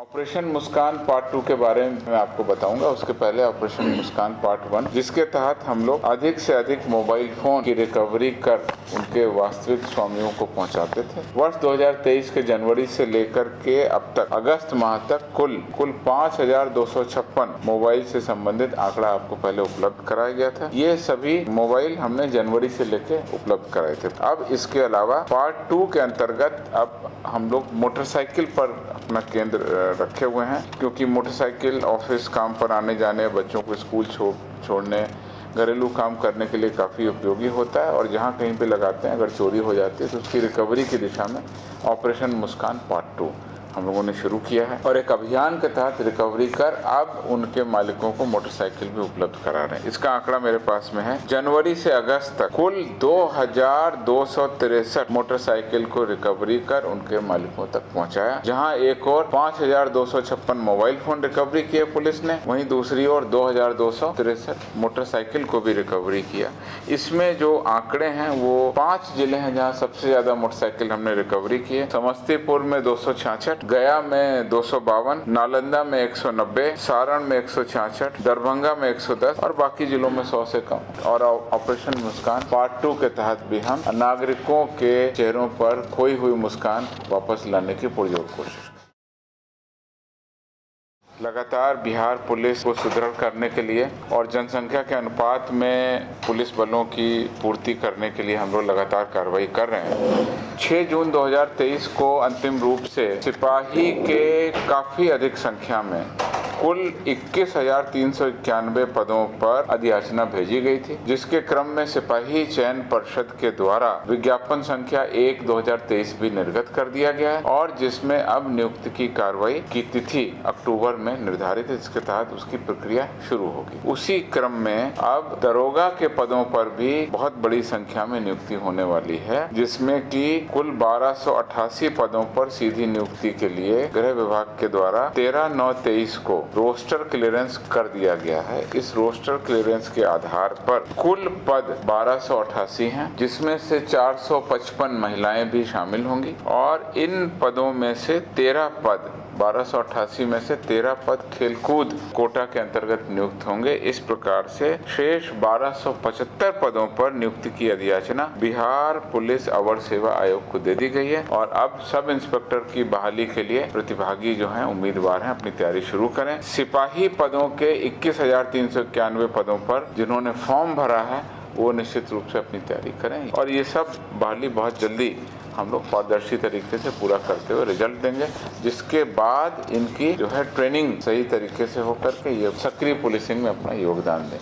Operation मुस्कान part 2 के बारे में मैं आपको बताऊंगा। उसके पहले ऑपरेशन मुस्कान पार्ट 1, जिसके तहत हम लोग अधिक से अधिक मोबाइल फोन की रिकवरी कर उनके वास्तविक स्वामियों को पहुंचाते थे। वर्ष 2023 के जनवरी से लेकर के अब तक अगस्त माह तक कुल 5,256 मोबाइल से संबंधित आंकड़ा आपको पहले उपलब्ध कराया गया था। ये सभी मोबाइल हमने जनवरी से लेके उपलब्ध कराए थे। अब इसके अलावा पार्ट 2 के अंतर्गत अब हम लोग मोटरसाइकिल पर अपना केंद्र रखे हुए हैं, क्योंकि मोटरसाइकिल ऑफिस काम पर आने जाने, बच्चों को स्कूल छोड़ने, घरेलू काम करने के लिए काफ़ी उपयोगी होता है। और जहाँ कहीं पे लगाते हैं, अगर चोरी हो जाती है तो उसकी रिकवरी की दिशा में ऑपरेशन मुस्कान पार्ट 2 हम लोगों ने शुरू किया है। और एक अभियान के तहत रिकवरी कर अब उनके मालिकों को मोटरसाइकिल भी उपलब्ध करा रहे हैं। इसका आंकड़ा मेरे पास में है। जनवरी से अगस्त तक कुल 2,263 मोटरसाइकिल को रिकवरी कर उनके मालिकों तक पहुंचाया, जहां एक और 5,256 मोबाइल फोन रिकवरी किए पुलिस ने, वहीं दूसरी ओर 2,263 मोटरसाइकिल को भी रिकवरी किया। इसमें जो आंकड़े हैं वो 5 जिले हैं जहाँ सबसे ज्यादा मोटरसाइकिल हमने रिकवरी किए। समस्तीपुर में 266, गया में 252, नालंदा में 190, सारण में 166, दरभंगा में 110 और बाकी जिलों में 100 से कम। और ऑपरेशन मुस्कान पार्ट 2 के तहत भी हम नागरिकों के चेहरों पर खोई हुई मुस्कान वापस लाने की पुरजोर कोशिश। लगातार बिहार पुलिस को सुदृढ़ करने के लिए और जनसंख्या के अनुपात में पुलिस बलों की पूर्ति करने के लिए हम लोग लगातार कार्रवाई कर रहे हैं। 6 जून 2023 को अंतिम रूप से सिपाही के काफ़ी अधिक संख्या में कुल 21,391 पदों पर अधियाचना भेजी गई थी, जिसके क्रम में सिपाही चयन परिषद के द्वारा विज्ञापन संख्या 1/2023 भी निर्गत कर दिया गया है और जिसमें अब नियुक्ति की कार्रवाई की तिथि अक्टूबर में निर्धारित है, जिसके तहत उसकी प्रक्रिया शुरू होगी। उसी क्रम में अब दरोगा के पदों पर भी बहुत बड़ी संख्या में नियुक्ति होने वाली है, जिसमें कि कुल 1288 पदों पर सीधी नियुक्ति के लिए गृह विभाग के द्वारा 13/9/23 को रोस्टर क्लियरेंस कर दिया गया है। इस रोस्टर क्लियरेंस के आधार पर कुल पद 1288 हैं, जिसमें से 455 महिलाएं भी शामिल होंगी और इन पदों में से 13 पद 1288 में से 13 पद खेलकूद कोटा के अंतर्गत नियुक्त होंगे। इस प्रकार से शेष 1275 पदों पर नियुक्ति की अधियाचना बिहार पुलिस अवर सेवा आयोग को दे दी गई है और अब सब इंस्पेक्टर की बहाली के लिए प्रतिभागी जो हैं उम्मीदवार हैं अपनी तैयारी शुरू करें। सिपाही पदों के 21,391 पदों पर जिन्होंने फॉर्म भरा है वो निश्चित रूप से अपनी तैयारी करें और ये सब बहाली बहुत जल्दी हम लोग पारदर्शी तरीके से पूरा करते हुए रिजल्ट देंगे, जिसके बाद इनकी जो है ट्रेनिंग सही तरीके से होकर के ये सक्रिय पुलिसिंग में अपना योगदान दें।